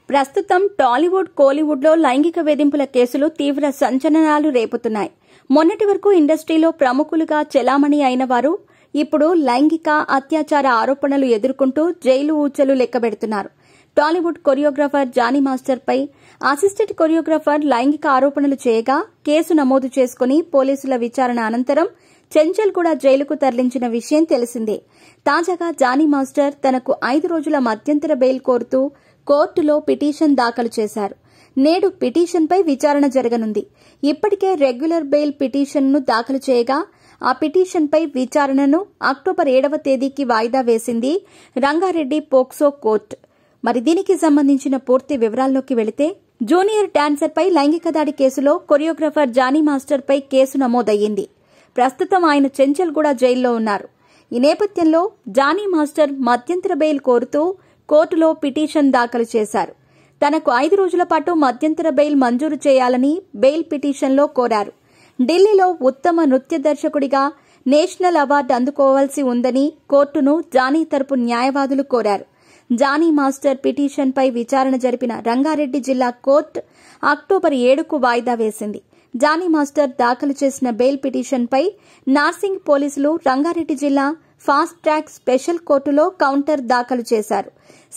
ప్రస్తుతం టాలీవుడ్, కోలీవుడ్లో లైంగిక వేధింపుల కేసులు తీవ్ర సంచలనాలు రేపుతున్నాయి. మొన్నటి వరకు ఇండస్ట్రీలో ప్రముఖులుగా చెలామణి అయిన వారు ఇప్పుడు లైంగిక అత్యాచార ఆరోపణలు ఎదుర్కొంటూ జైలు ఊచలు లెక్కబెడుతున్నారు. టాలీవుడ్ కొరియోగ్రాఫర్ జానీ మాస్టర్ పై అసిస్టెంట్ కొరియోగ్రాఫర్ లైంగిక ఆరోపణలు చేయగా కేసు నమోదు చేసుకుని పోలీసుల విచారణ అనంతరం చెంచల్గూడ జైలుకు తరలించిన విషయం తెలిసిందే. తాజాగా జానీ మాస్టర్ తనకు 5 రోజుల మధ్యంతర బెయిల్ కోరుతూ కోర్టులో పిటిషన్ దాఖలు చేశారు. నేడు పిటిషన్పై విచారణ జరగనుంది. ఇప్పటికే రెగ్యులర్ బెయిల్ పిటిషన్ను దాఖలు చేయగా ఆ పిటిషన్పై విచారణను అక్టోబర్ 7వ తేదీకి వాయిదా వేసింది రంగారెడ్డి పోక్సో కోర్టు. మరి దీనికి సంబంధించిన పూర్తి వివరాల్లోకి వెళితే, జూనియర్ డాన్సర్పై లైంగిక దాడి కేసులో కొరియోగ్రాఫర్ జానీ మాస్టర్పై కేసు నమోదయ్యింది. ప్రస్తుతం ఆయన చెంచల్గూడ జైల్లో ఉన్నారు. ఈ నేపథ్యంలో జానీ మాస్టర్ మధ్యంతర బెయిల్ కోరుతూ కోర్టులో పిటిషన్ దాఖలు చేశారు. తనకు 5 రోజుల పాటు మధ్యంతర బెయిల్ మంజూరు చేయాలని బెయిల్ పిటిషన్లో కోరారు. ఢిల్లీలో ఉత్తమ నృత్య దర్శకుడిగా నేషనల్ అవార్డు అందుకోవాల్సి ఉందని కోర్టును జానీ తరపు న్యాయవాదులు కోరారు. జానీ మాస్టర్ పిటిషన్పై విచారణ జరిపిన రంగారెడ్డి జిల్లా కోర్టు అక్టోబర్ 7కు వాయిదా వేసింది. జానీ మాస్టర్ దాఖలు చేసిన బెయిల్ పిటిషన్పై నార్సింగ్ పోలీసులు రంగారెడ్డి జిల్లా ఫాస్ట్ ట్రాక్ స్పెషల్ కోర్టులో కౌంటర్ దాఖలు చేశారు.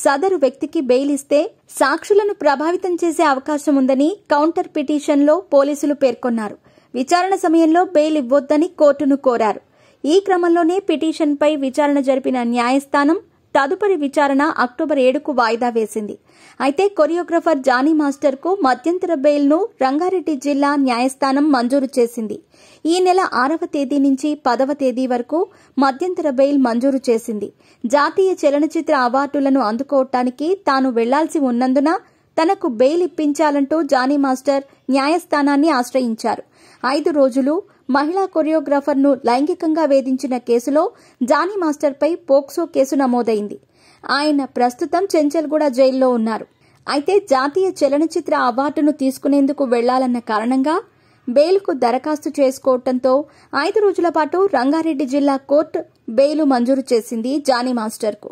సదరు వ్యక్తికి బెయిల్ ఇస్తే సాక్షులను ప్రభావితం చేసే అవకాశం ఉందని కౌంటర్ పిటిషన్లో పోలీసులు పేర్కొన్నారు. విచారణ సమయంలో బెయిల్ ఇవ్వొద్దని కోర్టును కోరారు. ఈ క్రమంలోనే పిటిషన్పై విచారణ జరిపిన న్యాయస్థానం తదుపరి విచారణ అక్టోబర్ 7కు వాయిదా వేసింది. అయితే కొరియోగ్రాఫర్ జానీ మాస్టర్కు మధ్యంతర బెయిల్ను రంగారెడ్డి జిల్లా న్యాయస్థానం మంజూరు చేసింది. ఈ నెల 6వ తేదీ నుంచి 10వ తేదీ వరకు మధ్యంతర బెయిల్ మంజూరు చేసింది. జాతీయ చలనచిత్ర అవార్డులను అందుకోవటానికి తాను వెళ్లాల్సి ఉన్నందున తనకు బెయిల్ ఇప్పించాలంటూ జానీ మాస్టర్ న్యాయస్థానాన్ని ఆశ్రయించారు. 5 రోజులు మహిళా కొరియోగ్రాఫర్ను లైంగికంగా వేధించిన కేసులో జానీ మాస్టర్పై పోక్సో కేసు నమోదైంది. ఆయన ప్రస్తుతం చెంచల్గూడ జైల్లో ఉన్నారు. అయితే జాతీయ చలనచిత్ర అవార్డును తీసుకునేందుకు వెళ్లాలన్న కారణంగా బెయిల్కు దరఖాస్తు చేసుకోవడంతో 5 రోజుల పాటు రంగారెడ్డి జిల్లా కోర్టు బెయిల్ మంజూరు చేసింది జానీ మాస్టర్కు.